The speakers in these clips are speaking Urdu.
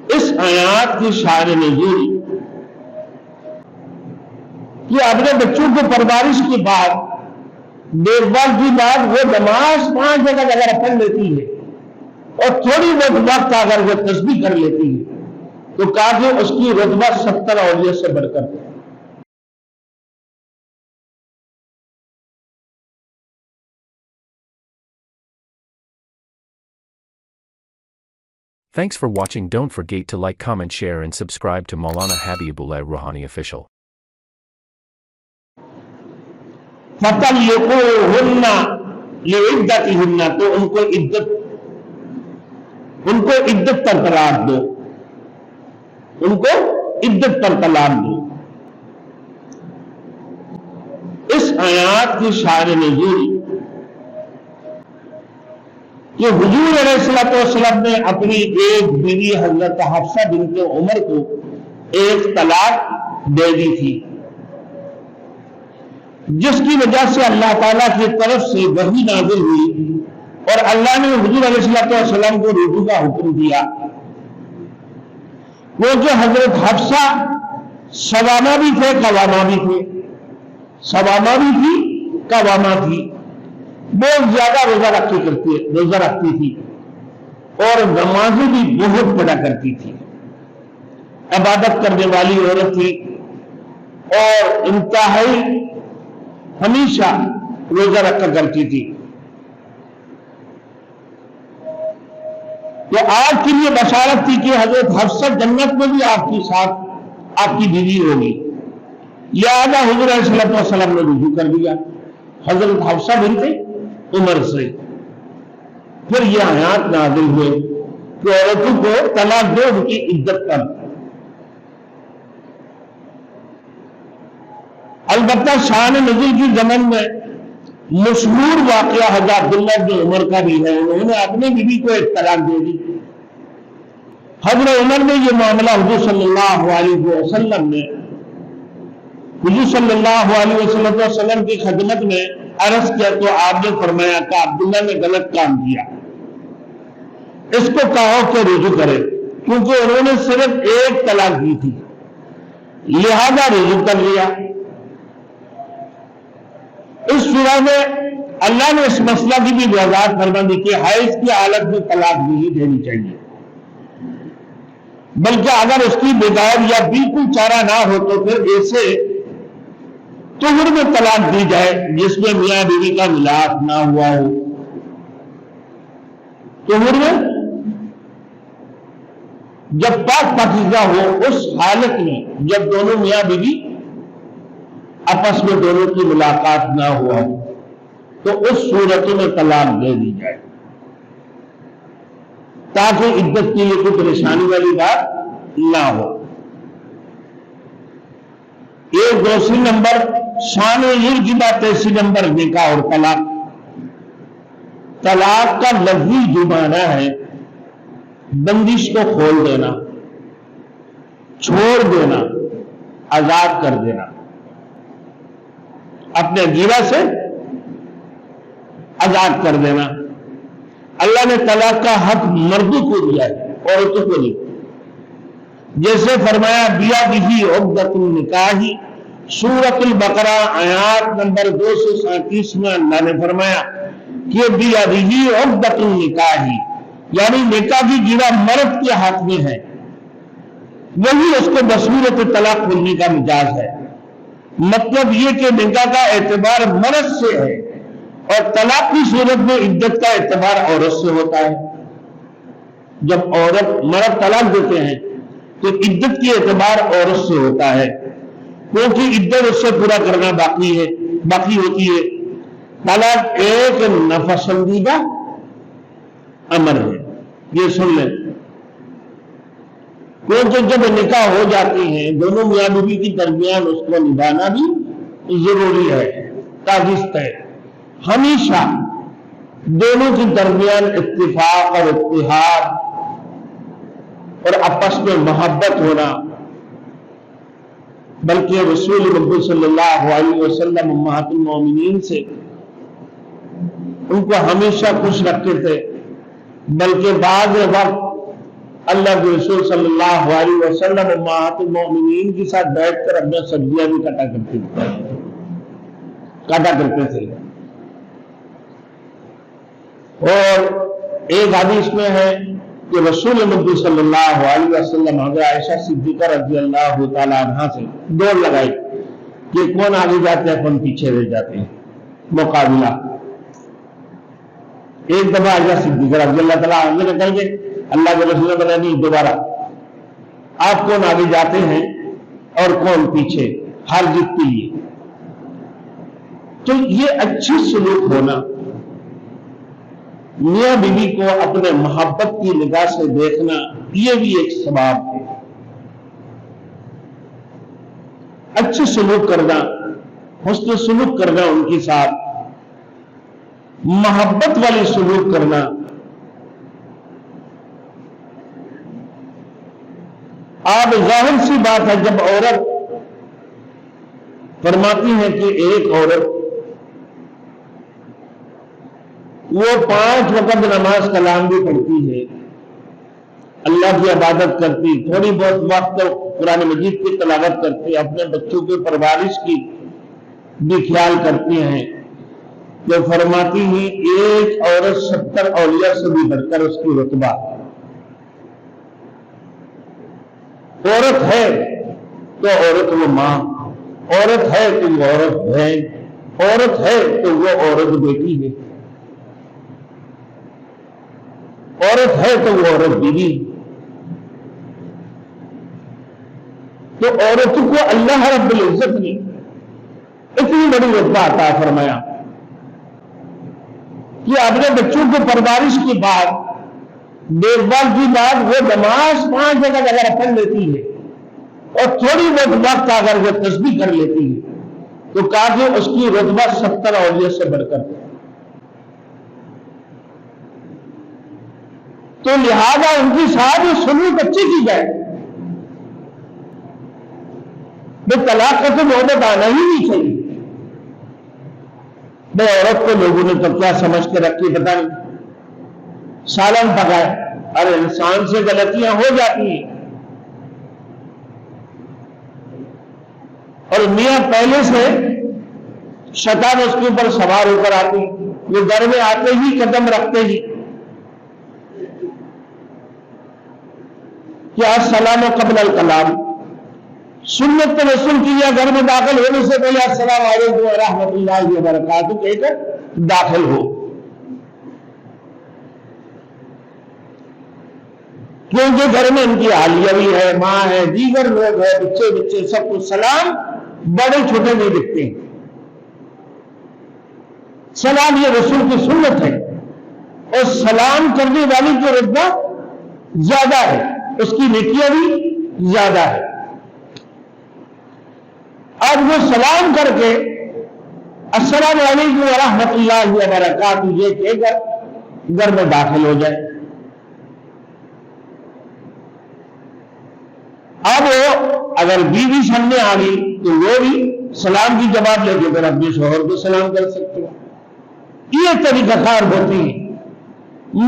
اس آیات کی شان نزول کہ اپنے بچوں کو پرورش کی بات، دیکھ بھال کی بات، وہ نماز 5 وقت اگر پڑھ لیتی ہے اور تھوڑی بہت وقت اگر وہ تسبیح کر لیتی ہے تو کہا کہ اس کی رتبہ 70 اولیاء سے بڑھ کر ہے۔ Thanks for watching. Don't forget to like, comment, share and subscribe to Maulana Habibullah Ruhani Official. فَطَلِّقُوهُنَّ لِعِدَّتِهِنَّ، تو ان کو عدت پر طلاق دو، ان کو عدت پر طلاق دو۔ اس آیات کی شان نزول کہ حضور علیہ الصلوۃ والسلام نے اپنی ایک بیوی حضرت حفصہ بنت عمر کو ایک طلاق دے دی تھی، جس کی وجہ سے اللہ تعالیٰ کی طرف سے وحی نازل ہوئی اور اللہ نے حضور علیہ الصلوۃ والسلام کو رجوع کا حکم دیا۔ وہ جو حضرت حفصہ سوامہ بھی تھے قوامہ بھی تھے، سوامہ بھی تھی قوامہ تھی، بہت زیادہ روزہ رکھتی تھی اور نمازیں بھی بہت پڑھا کرتی تھی، عبادت کرنے والی عورت تھی اور انتہائی ہمیشہ روزہ رکھا کرتی تھی۔ تو آپ کے لیے بشارت تھی کہ حضرت حفصہ جنت میں بھی آپ کے ساتھ آپ کی بیوی ہوگی، لہذا حضور علیہ الصلوۃ والسلام نے رجوع کر دیا حضرت حفصہ بنت عمر سے۔ پھر یہ آیات نازل ہوئے کہ عورتوں کو طلاق دو ان کی عدت پر۔ البتہ شان نزول کی زمن میں مشہور واقعہ حضرت عبداللہ بن عمر کا بھی ہے، انہوں نے اپنی بیوی کو ایک طلاق دے دی۔ حضرت عمر نے یہ معاملہ حضور صلی اللہ علیہ وسلم نے حضور صلی اللہ علیہ وسلم کی خدمت میں عرض کیا تو آپ نے فرمایا کہ عبداللہ نے غلط کام کیا، اس کو کہو کہ رجوع کرے، کیونکہ انہوں نے صرف ایک طلاق دی تھی، لہذا رجوع کر لیا۔ اس سورہ میں اللہ نے اس مسئلہ کی بھی وضاحت فرما دی کہ حیض کی حالت میں طلاق نہیں دینی چاہیے، بلکہ اگر اس کی بغیر یا بالکل چارہ نہ ہو تو پھر ایسے طہر میں طلاق دی جائے جس میں میاں بیوی کا ملاپ نہ ہوا ہو۔ طہر میں جب پاک پاکیزہ ہو، اس حالت میں جب دونوں میاں بیوی آپس میں دونوں کی ملاقات نہ ہوا ہو تو اس صورت میں طلاق دے دی جائے، تاکہ عدت کے لیے کوئی پریشانی والی بات نہ ہو۔ یہ دوسری نمبر شان نزول کی بات، تیسری نمبر نکاح اور طلاق۔ طلاق کا لفظی جو معنی ہے بندش کو کھول دینا، چھوڑ دینا، آزاد کر دینا، اپنے گیرہ سے آزاد کر دینا۔ اللہ نے طلاق کا حق مردوں کو دیا ہے، عورتوں کو نہیں۔ جیسے فرمایا بیادہ عقدۃ النکاح، سورۃ البقرہ آیات نمبر 237 میں اللہ نے فرمایا کہ بیادہ عقدۃ النکاح، یعنی نکاح کی گیرہ مرد کے ہاتھ میں ہے، وہی اس کو بصورت طلاق کھولنے کا مجاز ہے۔ مطلب یہ کہ نکاح کا اعتبار مرد سے ہے اور طلاق کی صورت میں عدت کا اعتبار عورت سے ہوتا ہے۔ جب مرد طلاق دیتے ہیں تو عدت کی اعتبار عورت سے ہوتا ہے، کیونکہ عدت اس سے پورا کرنا باقی ہوتی ہے۔ طلاق ایک ناپسندیدہ امر ہے، یہ سن لیں، کیونکہ جب نکاح ہو جاتی ہیں دونوں میاں بیوی کی درمیان اس کو نبھانا بھی ضروری ہے، تاجست ہے۔ ہمیشہ دونوں کے درمیان اتفاق اور اتحاد اور آپس میں محبت ہونا، بلکہ رسول مقبول صلی اللہ علیہ وسلم امہات المومنین سے ان کو ہمیشہ خوش رکھتے تھے، بلکہ بعض وقت اللہ کے رسول صلی اللہ علیہ وسلم امہات المؤمنین کے ساتھ بیٹھ کر اپنا سبزیاں بھی کاٹا کرتے تھے. اور ایک حدیث میں ہے کہ رسول نبی صلی اللہ علیہ وسلم حضرت عائشہ صدیقہ رضی اللہ تعالی عنہا سے دوڑ لگائی کہ کون آگے جاتے ہیں کون پیچھے رہ جاتے ہیں. مقابلہ. ایک دفعہ عائشہ صدیقہ رضی اللہ تعالیٰ عنہ نکل گئے, اللہ کے رسول نے بتایا نہیں, دوبارہ آپ کون آگے جاتے ہیں اور کون پیچھے, ہر جیت کے لیے. تو یہ اچھی سلوک ہونا, میاں بیوی کو اپنے محبت کی نگاہ سے دیکھنا, یہ بھی ایک ثواب ہے. اچھے سلوک کرنا, حسن سلوک کرنا ان کے ساتھ, محبت والی سلوک کرنا. آپ ظاہر سی بات ہے, جب عورت فرماتی ہے کہ ایک عورت وہ 5 وقت نماز کلام بھی پڑھتی ہے, اللہ کی عبادت کرتی, تھوڑی بہت وقت قرآن مجید کی تلاوت کرتی, اپنے بچوں کی پرورش کی بھی خیال کرتی ہیں, جو فرماتی ہیں ایک عورت 70 اولیاء سے بھی بڑھ کر اس کی رتبہ. عورت ہے تو عورت وہ ماں, عورت ہے تو وہ عورت بہن, عورت ہے تو وہ عورت بیٹی ہے, عورت ہے تو وہ عورت بیوی. تو عورتوں کو اللہ رب العزت نے اتنی بڑی رتبہ عطا فرمایا کہ اپنے بچوں کو پرورش کی بات, دیکھ بھال کی بات, وہ نماز 5 جگہ اگر پڑھ لیتی ہے اور تھوڑی بہت وقت اگر وہ تسبیح کر لیتی ہے تو کہا کہ اس کی رتبہ 70 اولیاء سے بڑھ کر. تو لہذا ان کی ساری سلوک اچھی کی جائے. بے طلاق کا تو محبت آنا ہی نہیں چاہیے. بے عورت کو لوگوں نے تو کیا سمجھ کے رکھی پتہ نہیں, سالن پکائے. ارے انسان سے غلطیاں ہو جاتی ہیں, اور میاں پہلے سے شیطان اس کے اوپر سوار ہو کر آتی, وہ گھر میں آتے ہی قدم رکھتے ہی کیا السلام قبل الکلام, سنت رسول کی, یا گھر میں داخل ہونے سے پہلے السلام علیکم ورحمۃ اللہ وبرکاتہ کہہ کر داخل ہو. کیونکہ گھر میں ان کی حالیہ بھی ہے, ماں ہے, دیگر لوگ ہیں, بچے سب کو سلام بڑے چھوٹے نہیں دکھتے ہیں. سلام یہ رسول کی سنت ہے, اور سلام کرنے والی کی رتبہ زیادہ ہے, اس کی نیکیاں بھی زیادہ ہے. اب وہ سلام کر کے السلام علیکم ورحمۃ اللہ وبرکاتہ یہ کہہ کر گھر میں داخل ہو جائے. اب اگر بیوی سامنے آ گئی تو وہ بھی سلام کی جواب لے کے پھر اپنے شوہر کو سلام کر سکتے ہیں. یہ طریقہ کار ہوتی ہے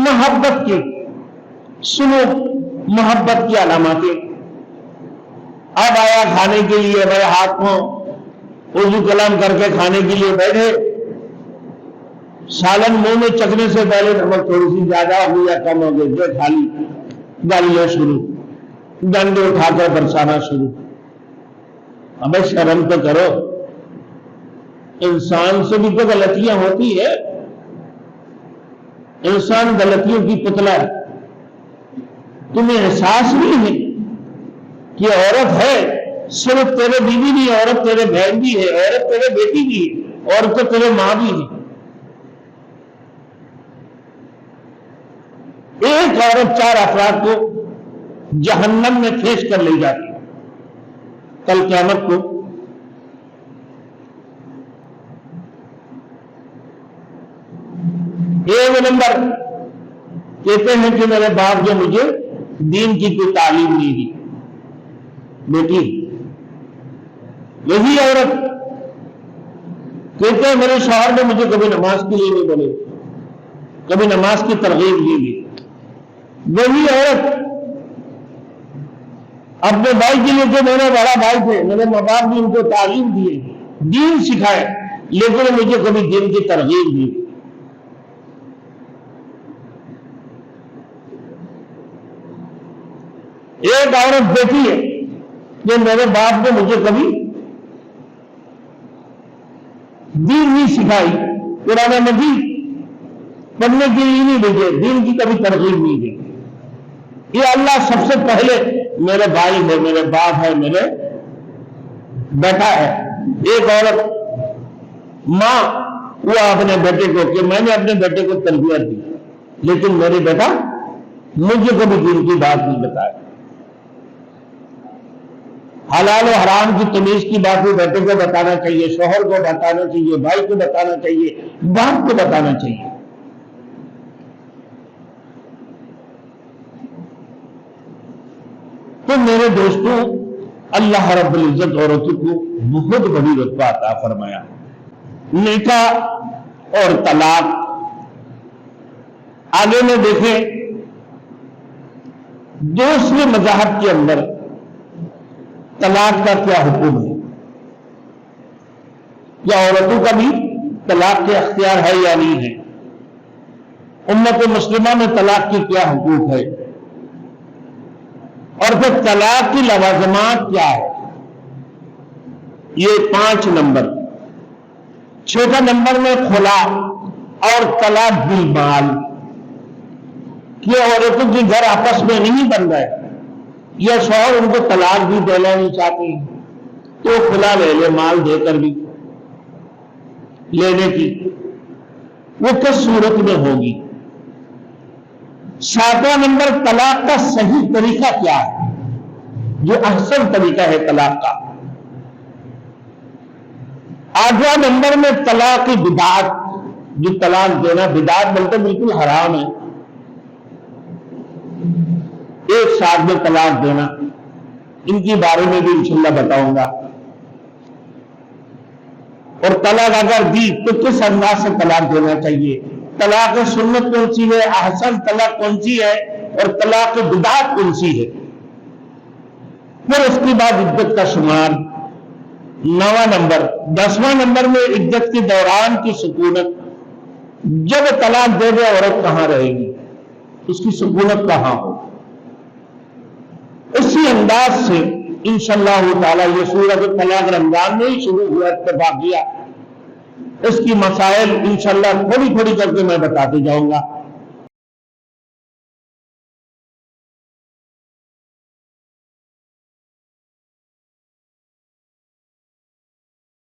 محبت کے سلوک, محبت کی علاماتیں. اب آیا کھانے کے لیے, بھائی ہاتھ کو وضو کلام کر کے کھانے کے لیے بیٹھے, سالن منہ میں چکنے سے پہلے نمک تھوڑی سی زیادہ ہو یا کم ہو گئی, جو کھا لی, گالیاں شروع, ڈنڈے اٹھا کر برسانا شروع. ابے شرم تو کرو, انسان سے بھی تو غلطیاں ہوتی ہے, انسان غلطیوں کی پتلا ہے. تمہیں احساس نہیں ہے کہ عورت ہے, صرف تیرے بیوی نہیں, عورت تیرے بہن بھی ہے, عورت تیرے بیٹی بھی ہے, عورت تو تیرے ماں بھی ہے. ایک عورت 4 افراد کو جہنم میں کھینچ کر لے جاتی ہے کل قیامت کو. ایک نمبر کہتے ہیں کہ میرے باپ جو مجھے دین کی کوئی تعلیم نہیں دی, بیٹی. یہی عورت کہتے ہیں میرے شوہر نے مجھے کبھی نماز کے لیے نہیں بولے, کبھی نماز کی ترغیب نہیں دی. وہی عورت اپنے بھائی کے لیے جو میرے بڑا بھائی تھے، میرے ماں باپ نے ان کو تعلیم دیے، دین سکھائے، لیکن مجھے کبھی دین کی ترغیب دی۔ ایک عورت بیٹی ہے کہ میرے باپ نے مجھے کبھی دین نہیں سکھائی، قرآن مجید پڑھنے کے لیے نہیں بھیجے، دین کی کبھی ترغیب نہیں دی۔ یہ اللہ سب سے پہلے میرے بھائی ہے، میرے باپ ہے، میرے بیٹا ہے۔ ایک عورت ماں وہ اپنے بیٹے کو کہ میں نے اپنے بیٹے کو تربیت دی، لیکن میرے بیٹا مجھے کبھی دین کی بات نہیں بتایا۔ حلال و حرام کی تمیز کی بات بھی بیٹے کو بتانا چاہیے، شوہر کو بتانا چاہیے، بھائی کو بتانا چاہیے، باپ کو بتانا چاہیے۔ تو میرے دوستوں، اللہ رب العزت عورتوں کو بہت بڑی رتبہ عطا فرمایا۔ نکاح اور طلاق، آگے میں دیکھیں دوسرے مذاہب کے اندر طلاق کا کیا حکم ہے، کیا عورتوں کا بھی طلاق کے اختیار ہے یا نہیں ہے، امت مسلمہ میں طلاق کی کیا حقوق ہے، اور پھر طلاق کی لوازمات کیا ہے۔ یہ 5 نمبر۔ 6 نمبر میں خلا اور طلاق بالمال، کہ عورتوں کے گھر آپس میں نہیں بن رہے، یا شوہر ان کو طلاق بھی دینا نہیں چاہتے تو خلا لے لے، مال دے کر بھی لینے کی، وہ کس صورت میں ہوگی۔ 7واں نمبر طلاق کا صحیح طریقہ کیا ہے، جو احسن طریقہ ہے طلاق کا۔ 8واں نمبر میں طلاق کی بدعت، جو طلاق دینا بدعت بلکہ بالکل حرام ہے، ایک ساتھ میں طلاق دینا، ان کے بارے میں بھی انشاءاللہ بتاؤں گا۔ اور طلاق اگر دی تو کس انداز سے طلاق دینا چاہیے، طلاق سنت کون سی ہے، احسن طلاق کون سی ہے، اور طلاق بدعت کون سی ہے۔ پھر اس کے بعد عدت کا شمار، 9واں نمبر۔ 10واں نمبر میں عدت کے دوران کی سکونت، جب طلاق دے دے عورت کہاں رہے گی، اس کی سکونت کہاں ہو۔ اسی انداز سے انشاءاللہ تعالی یہ سورۃ طلاق رمضان میں ہی شروع ہوا اتفاقیہ، اس کی مسائل انشاءاللہ تھوڑی تھوڑی کر کے میں بتاتے جاؤں گا۔